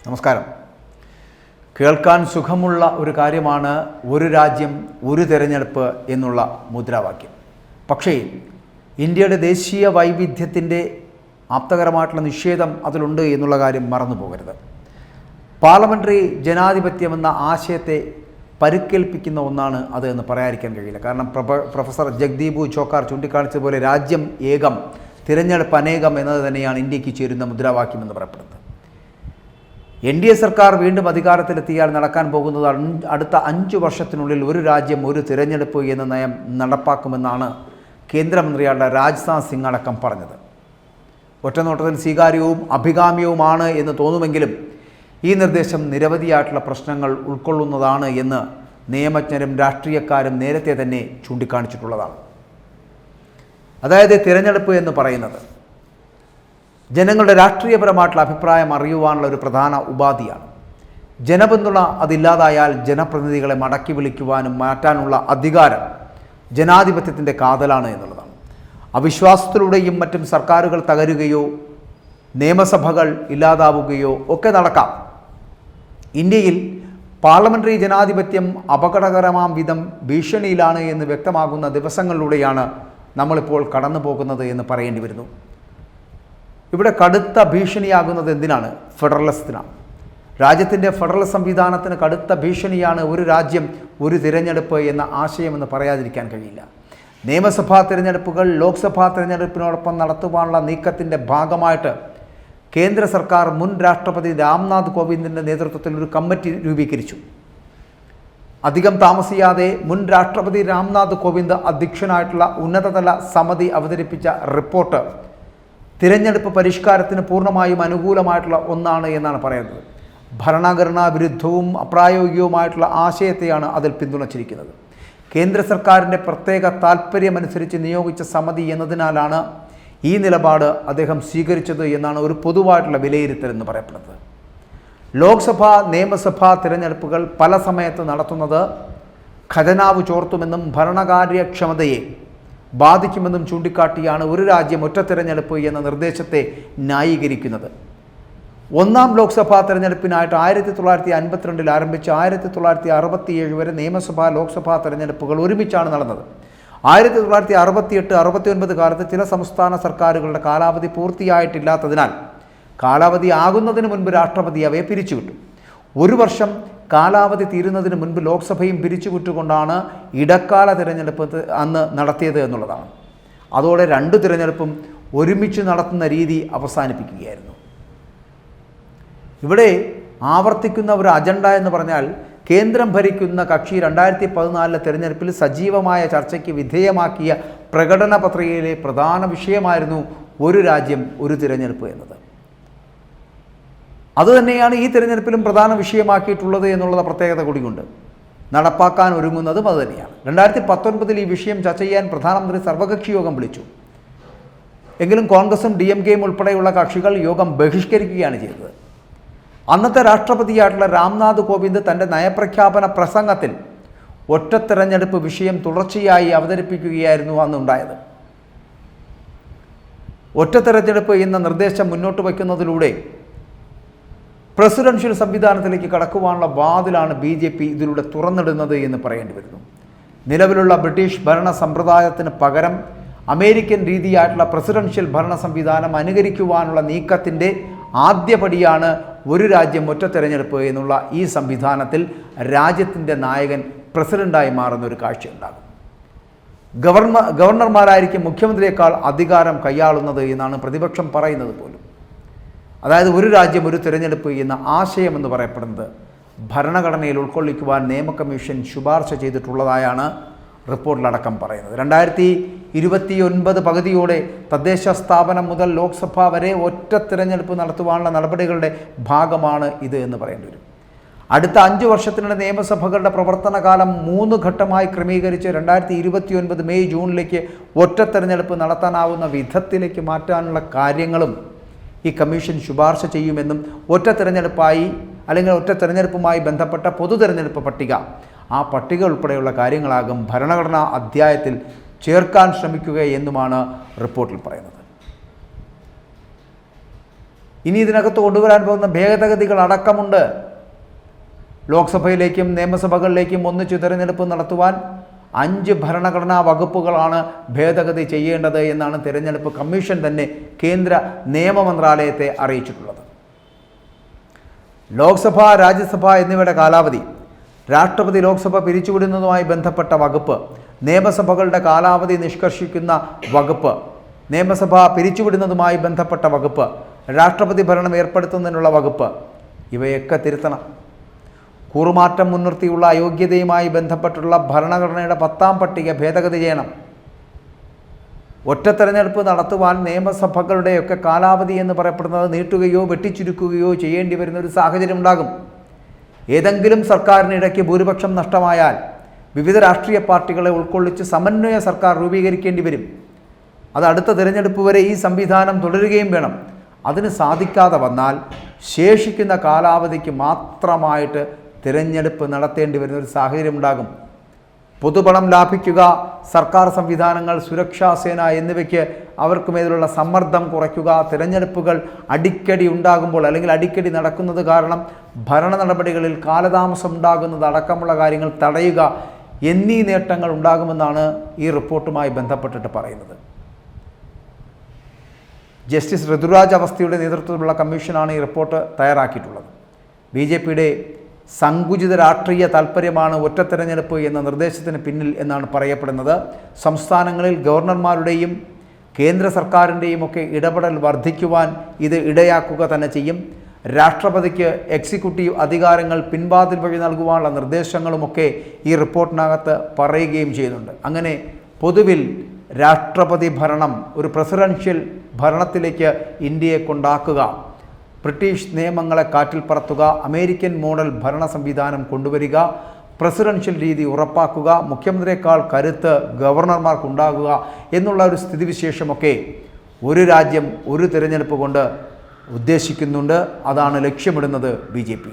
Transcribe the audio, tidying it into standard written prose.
നമസ്കാരം. കേൾക്കാൻ സുഖമുള്ള ഒരു കാര്യമാണ് ഒരു രാജ്യം ഒരു തിരഞ്ഞെടുപ്പ് എന്നുള്ള മുദ്രാവാക്യം. പക്ഷേ ഇന്ത്യയുടെ ദേശീയ വൈവിധ്യത്തിൻ്റെ ആപ്തകരമായിട്ടുള്ള നിഷേധം അതിലുണ്ട് എന്നുള്ള കാര്യം മറന്നു പോകരുത്. പാർലമെൻ്ററി ജനാധിപത്യമെന്ന ആശയത്തെ പരിക്കേൽപ്പിക്കുന്ന ഒന്നാണ് അത് എന്ന് പറയാതിരിക്കാൻ കഴിയില്ല. കാരണം പ്രൊഫസർ ജഗ്ദീപ് ചോക്കാർ ചൂണ്ടിക്കാണിച്ചതുപോലെ രാജ്യം ഏകം, തിരഞ്ഞെടുപ്പ് അനേകം എന്നത് തന്നെയാണ് ഇന്ത്യക്ക് ചേരുന്ന മുദ്രാവാക്യം എന്ന് പറയപ്പെടുന്നത്. NDA സർക്കാർ വീണ്ടും അധികാരത്തിലെത്തിയാൽ നടക്കാൻ പോകുന്നത് അടുത്ത 5 വർഷത്തിനുള്ളിൽ ഒരു രാജ്യം ഒരു തിരഞ്ഞെടുപ്പ് എന്ന നയം നടപ്പാക്കുമെന്നാണ് കേന്ദ്രമന്ത്രിയായ രാജ്നാഥ് സിംഗ് അടക്കം പറഞ്ഞത്. ഒറ്റനോട്ടത്തിൽ സ്വീകാര്യവും അഭികാമ്യവുമാണ് എന്ന് തോന്നുമെങ്കിലും ഈ നിർദ്ദേശം നിരവധിയായിട്ടുള്ള പ്രശ്നങ്ങൾ ഉൾക്കൊള്ളുന്നതാണ് എന്ന് നിയമജ്ഞരും രാഷ്ട്രീയക്കാരും നേരത്തെ തന്നെ ചൂണ്ടിക്കാണിച്ചിട്ടുള്ളതാണ്. അതായത് തിരഞ്ഞെടുപ്പ് എന്ന് പറയുന്നത് ജനങ്ങളുടെ രാഷ്ട്രീയപരമായിട്ടുള്ള അഭിപ്രായം അറിയുവാനുള്ള ഒരു പ്രധാന ഉപാധിയാണ്. ജനപിന്തുണ അതില്ലാതായാൽ ജനപ്രതിനിധികളെ മടക്കി വിളിക്കുവാനും മാറ്റാനുള്ള അധികാരം ജനാധിപത്യത്തിൻ്റെ കാതലാണ് എന്നുള്ളതാണ്. അവിശ്വാസത്തിലൂടെയും മറ്റും സർക്കാരുകൾ തകരുകയോ നിയമസഭകൾ ഇല്ലാതാവുകയോ ഒക്കെ നടക്കാം. ഇന്ത്യയിൽ പാർലമെൻ്ററി ജനാധിപത്യം അപകടകരമാം വിധം ഭീഷണിയിലാണ് എന്ന് വ്യക്തമാകുന്ന ദിവസങ്ങളിലൂടെയാണ് നമ്മളിപ്പോൾ കടന്നു പോകുന്നത് എന്ന് പറയേണ്ടി വരുന്നു. ഇവിടെ കടുത്ത ഭീഷണിയാകുന്നത് എന്തിനാണ്? ഫെഡറലിസത്തിനാണ്. രാജ്യത്തിൻ്റെ ഫെഡറൽ സംവിധാനത്തിന് കടുത്ത ഭീഷണിയാണ് ഒരു രാജ്യം ഒരു തിരഞ്ഞെടുപ്പ് എന്ന ആശയമെന്ന് പറയാതിരിക്കാൻ കഴിയില്ല. നിയമസഭാ തിരഞ്ഞെടുപ്പുകൾ ലോക്സഭാ തിരഞ്ഞെടുപ്പിനോടൊപ്പം നടത്തുവാനുള്ള നീക്കത്തിൻ്റെ ഭാഗമായിട്ട് കേന്ദ്ര സർക്കാർ മുൻ രാഷ്ട്രപതി രാംനാഥ് കോവിന്ദിൻ്റെ നേതൃത്വത്തിൽ ഒരു കമ്മിറ്റി രൂപീകരിച്ചു. അധികം താമസിയാതെ മുൻ രാഷ്ട്രപതി രാംനാഥ് കോവിന്ദ് അധ്യക്ഷനായിട്ടുള്ള ഉന്നതതല സമിതി അവതരിപ്പിച്ച റിപ്പോർട്ട് തിരഞ്ഞെടുപ്പ് പരിഷ്കാരത്തിന് പൂർണ്ണമായും അനുകൂലമായിട്ടുള്ള ഒന്നാണ് എന്നാണ് പറയുന്നത്. ഭരണഘടനാ വിരുദ്ധവും അപ്രായോഗികവുമായിട്ടുള്ള ആശയത്തെയാണ് അതിൽ പിന്തുണച്ചിരിക്കുന്നത്. കേന്ദ്ര സർക്കാരിൻ്റെ പ്രത്യേക താൽപ്പര്യമനുസരിച്ച് നിയോഗിച്ച സമിതി എന്നതിനാലാണ് ഈ നിലപാട് അദ്ദേഹം സ്വീകരിച്ചത് എന്നാണ് ഒരു പൊതുവായിട്ടുള്ള വിലയിരുത്തൽ എന്ന് പറയപ്പെടുന്നത്. ലോക്സഭാ നിയമസഭാ തിരഞ്ഞെടുപ്പുകൾ പല സമയത്ത് നടത്തുന്നത് ഖജനാവ് ചോർത്തുമെന്നും ഭരണകാര്യക്ഷമതയെ ബാധിക്കുമെന്നും ചൂണ്ടിക്കാട്ടിയാണ് ഒരു രാജ്യം ഒറ്റ തിരഞ്ഞെടുപ്പ് എന്ന നിർദ്ദേശത്തെ ന്യായീകരിക്കുന്നത്. ഒന്നാം ലോക്സഭാ തിരഞ്ഞെടുപ്പിനായിട്ട് 1952 ആരംഭിച്ച് 1967 വരെ നിയമസഭാ ലോക്സഭാ തിരഞ്ഞെടുപ്പുകൾ ഒരുമിച്ചാണ് നടന്നത്. 1968-69 കാലത്ത് ചില സംസ്ഥാന സർക്കാരുകളുടെ കാലാവധി പൂർത്തിയായിട്ടില്ലാത്തതിനാൽ കാലാവധി ആകുന്നതിന് മുൻപ് രാഷ്ട്രപതി അവയെ പിരിച്ചുവിട്ടു. ഒരു വർഷം കാലാവധി തീരുന്നതിന് മുൻപ് ലോക്സഭയും പിരിച്ചുവിട്ടുകൊണ്ടാണ് ഇടക്കാല തിരഞ്ഞെടുപ്പ് അന്ന് നടത്തിയത് എന്നുള്ളതാണ്. അതോടെ 2 തിരഞ്ഞെടുപ്പും ഒരുമിച്ച് നടത്തുന്ന രീതി അവസാനിപ്പിക്കുകയായിരുന്നു. ഇവിടെ ആവർത്തിക്കുന്ന ഒരു അജണ്ട എന്ന് പറഞ്ഞാൽ കേന്ദ്രം ഭരിക്കുന്ന കക്ഷി 2014 തിരഞ്ഞെടുപ്പിൽ സജീവമായ ചർച്ചയ്ക്ക് വിധേയമാക്കിയ പ്രകടന പത്രികയിലെ പ്രധാന വിഷയമായിരുന്നു ഒരു രാജ്യം ഒരു തിരഞ്ഞെടുപ്പ് എന്നത്. അതുതന്നെയാണ് ഈ തിരഞ്ഞെടുപ്പിലും പ്രധാന വിഷയമാക്കിയിട്ടുള്ളത് എന്നുള്ള പ്രത്യേകത കൂടിയുണ്ട്. നടപ്പാക്കാൻ ഒരുങ്ങുന്നതും അതുതന്നെയാണ്. 2019 ഈ വിഷയം ചർച്ച ചെയ്യാൻ പ്രധാനമന്ത്രി സർവകക്ഷി യോഗം വിളിച്ചു. എങ്കിലും കോൺഗ്രസും DMKയും ഉൾപ്പെടെയുള്ള കക്ഷികൾ യോഗം ബഹിഷ്കരിക്കുകയാണ് ചെയ്തത്. അന്നത്തെ രാഷ്ട്രപതിയായിട്ടുള്ള രാംനാഥ് കോവിന്ദ് തൻ്റെ നയപ്രഖ്യാപന പ്രസംഗത്തിൽ ഒറ്റ തിരഞ്ഞെടുപ്പ് വിഷയം തുടർച്ചയായി അവതരിപ്പിക്കുകയായിരുന്നു അന്നുണ്ടായത്. ഒറ്റ തിരഞ്ഞെടുപ്പ് എന്ന നിർദ്ദേശം മുന്നോട്ട് വയ്ക്കുന്നതിലൂടെ പ്രസിഡൻഷ്യൽ സംവിധാനത്തിലേക്ക് കടക്കുവാനുള്ള വാതിലാണ് BJP ഇതിലൂടെ തുറന്നിടുന്നത് എന്ന് പറയേണ്ടി വരുന്നു. നിലവിലുള്ള ബ്രിട്ടീഷ് ഭരണ സമ്പ്രദായത്തിന് പകരം അമേരിക്കൻ രീതിയായിട്ടുള്ള പ്രസിഡൻഷ്യൽ ഭരണ സംവിധാനം അനുകരിക്കുവാനുള്ള നീക്കത്തിൻ്റെ ആദ്യപടിയാണ് ഒരു രാജ്യം ഒറ്റ തിരഞ്ഞെടുപ്പ് എന്നുള്ള ഈ സംവിധാനത്തിൽ രാജ്യത്തിൻ്റെ നായകൻ പ്രസിഡൻ്റായി മാറുന്ന ഒരു കാഴ്ചയുണ്ടാകും. ഗവർണർമാരായിരിക്കും മുഖ്യമന്ത്രിയേക്കാൾ അധികാരം കൈയാളുന്നത് എന്നാണ് പ്രതിപക്ഷം പറയുന്നത് പോലും. അതായത് ഒരു രാജ്യം ഒരു തിരഞ്ഞെടുപ്പ് എന്ന ആശയമെന്ന് പറയപ്പെടുന്നത് ഭരണഘടനയിൽ ഉൾക്കൊള്ളിക്കുവാൻ നിയമ കമ്മീഷൻ ശുപാർശ ചെയ്തിട്ടുള്ളതായാണ് റിപ്പോർട്ടിലടക്കം പറയുന്നത്. 2029 പകുതിയോടെ തദ്ദേശ സ്ഥാപനം മുതൽ ലോക്സഭ വരെ ഒറ്റ തിരഞ്ഞെടുപ്പ് നടത്തുവാനുള്ള നടപടികളുടെ ഭാഗമാണ് ഇത് എന്ന് പറയേണ്ടി വരും. അടുത്ത 5 വർഷത്തിനിടെ നിയമസഭകളുടെ പ്രവർത്തന കാലം 3 ഘട്ടമായി ക്രമീകരിച്ച് 2029 മെയ് ജൂണിലേക്ക് ഒറ്റ തിരഞ്ഞെടുപ്പ് നടത്താനാവുന്ന വിധത്തിലേക്ക് മാറ്റാനുള്ള കാര്യങ്ങളും ഈ കമ്മീഷൻ ശുപാർശ ചെയ്യുമെന്നും ഒറ്റ തിരഞ്ഞെടുപ്പായി അല്ലെങ്കിൽ ഒറ്റ തിരഞ്ഞെടുപ്പുമായി ബന്ധപ്പെട്ട പൊതു തിരഞ്ഞെടുപ്പ് പട്ടിക, ആ പട്ടിക ഉൾപ്പെടെയുള്ള കാര്യങ്ങളാകും ഭരണഘടനാ അധ്യായത്തിൽ ചേർക്കാൻ ശ്രമിക്കുക എന്നുമാണ് റിപ്പോർട്ടിൽ പറയുന്നത്. ഇനി ഇതിനകത്ത് കൊണ്ടുവരാൻ പോകുന്ന ഭേദഗതികൾ അടക്കമുണ്ട്. ലോക്സഭയിലേക്കും നിയമസഭകളിലേക്കും ഒന്നിച്ചു തിരഞ്ഞെടുപ്പ് നടത്തുവാൻ 5 ഭരണഘടനാ വകുപ്പുകളാണ് ഭേദഗതി ചെയ്യേണ്ടത് എന്നാണ് തിരഞ്ഞെടുപ്പ് കമ്മീഷൻ തന്നെ കേന്ദ്ര നിയമ മന്ത്രാലയത്തെ അറിയിച്ചിട്ടുള്ളത്. ലോക്സഭ, രാജ്യസഭ എന്നിവയുടെ കാലാവധി, രാഷ്ട്രപതി ലോക്സഭ പിരിച്ചുവിടുന്നതുമായി ബന്ധപ്പെട്ട വകുപ്പ്, നിയമസഭകളുടെ കാലാവധി നിഷ്കർഷിക്കുന്ന വകുപ്പ്, നിയമസഭ പിരിച്ചുവിടുന്നതുമായി ബന്ധപ്പെട്ട വകുപ്പ്, രാഷ്ട്രപതി ഭരണം ഏർപ്പെടുത്തുന്നതിനുള്ള വകുപ്പ്, ഇവയൊക്കെ തിരുത്തണം. കൂറുമാറ്റം മുൻനിർത്തിയുള്ള അയോഗ്യതയുമായി ബന്ധപ്പെട്ടുള്ള ഭരണഘടനയുടെ 10ാം പട്ടിക ഭേദഗതി ചെയ്യണം. ഒറ്റ തെരഞ്ഞെടുപ്പ് നടത്തുവാൻ നിയമസഭകളുടെയൊക്കെ കാലാവധി എന്ന് പറയപ്പെടുന്നത് നീട്ടുകയോ വെട്ടിച്ചുരുക്കുകയോ ചെയ്യേണ്ടി വരുന്ന ഒരു സാഹചര്യം ഉണ്ടാകും. ഏതെങ്കിലും സർക്കാരിന് ഇടയ്ക്ക് ഭൂരിപക്ഷം നഷ്ടമായാൽ വിവിധ രാഷ്ട്രീയ പാർട്ടികളെ ഉൾക്കൊള്ളിച്ച് സമന്വയ സർക്കാർ രൂപീകരിക്കേണ്ടി വരും. അത് അടുത്ത തിരഞ്ഞെടുപ്പ് വരെ ഈ സംവിധാനം തുടരുകയും വേണം. അതിന് സാധിക്കാതെ വന്നാൽ ശേഷിക്കുന്ന കാലാവധിക്ക് മാത്രമായിട്ട് തിരഞ്ഞെടുപ്പ് നടത്തേണ്ടി വരുന്ന ഒരു സാഹചര്യം ഉണ്ടാകും. പൊതുപണം ലാഭിക്കുക, സർക്കാർ സംവിധാനങ്ങൾ, സുരക്ഷാ സേന എന്നിവയ്ക്ക് അവർക്ക് മേലുള്ള സമ്മർദ്ദം കുറയ്ക്കുക, തിരഞ്ഞെടുപ്പുകൾ അടിക്കടി ഉണ്ടാകുമ്പോൾ അല്ലെങ്കിൽ അടിക്കടി നടക്കുന്നത് കാരണം ഭരണ നടപടികളിൽ കാലതാമസം ഉണ്ടാകുന്നത് അടക്കമുള്ള കാര്യങ്ങൾ തടയുക എന്നീ നേട്ടങ്ങൾ ഉണ്ടാകുമെന്നാണ് ഈ റിപ്പോർട്ടുമായി ബന്ധപ്പെട്ടിട്ട് പറയുന്നത്. ജസ്റ്റിസ് ഋതുരാജ് അവസ്ഥയുടെ നേതൃത്വത്തിലുള്ള കമ്മീഷനാണ് ഈ റിപ്പോർട്ട് തയ്യാറാക്കിയിട്ടുള്ളത്. BJPയുടെ സങ്കുചിത രാഷ്ട്രീയ താൽപ്പര്യമാണ് ഒറ്റ തെരഞ്ഞെടുപ്പ് എന്ന നിർദ്ദേശത്തിന് പിന്നിൽ എന്നാണ് പറയപ്പെടുന്നത്. സംസ്ഥാനങ്ങളിൽ ഗവർണർമാരുടെയും കേന്ദ്ര സർക്കാരിൻ്റെയും ഒക്കെ ഇടപെടൽ വർദ്ധിക്കുവാൻ ഇത് ഇടയാക്കുക തന്നെ ചെയ്യും. രാഷ്ട്രപതിക്ക് എക്സിക്യൂട്ടീവ് അധികാരങ്ങൾ പിൻവാതിൽ വഴി നൽകുവാനുള്ള നിർദ്ദേശങ്ങളുമൊക്കെ ഈ റിപ്പോർട്ടിനകത്ത് പറയുകയും ചെയ്യുന്നുണ്ട്. അങ്ങനെ പൊതുവിൽ രാഷ്ട്രപതി ഭരണം, ഒരു പ്രസിഡൻഷ്യൽ ഭരണത്തിലേക്ക് ഇന്ത്യയെ കൊണ്ടാക്കുക, ബ്രിട്ടീഷ് നിയമങ്ങളെ കാറ്റിൽ പറത്തുക, അമേരിക്കൻ മോഡൽ ഭരണ സംവിധാനം കൊണ്ടുവരിക, പ്രസിഡൻഷ്യൽ രീതി ഉറപ്പാക്കുക, മുഖ്യമന്ത്രിയേക്കാൾ കരുത്ത് ഗവർണർമാർക്കുണ്ടാകുക എന്നുള്ള ഒരു സ്ഥിതിവിശേഷമൊക്കെ ഒരു രാജ്യം ഒരു തിരഞ്ഞെടുപ്പ് കൊണ്ട് ഉദ്ദേശിക്കുന്നുണ്ട്. അതാണ് ലക്ഷ്യമിടുന്നത് BJP.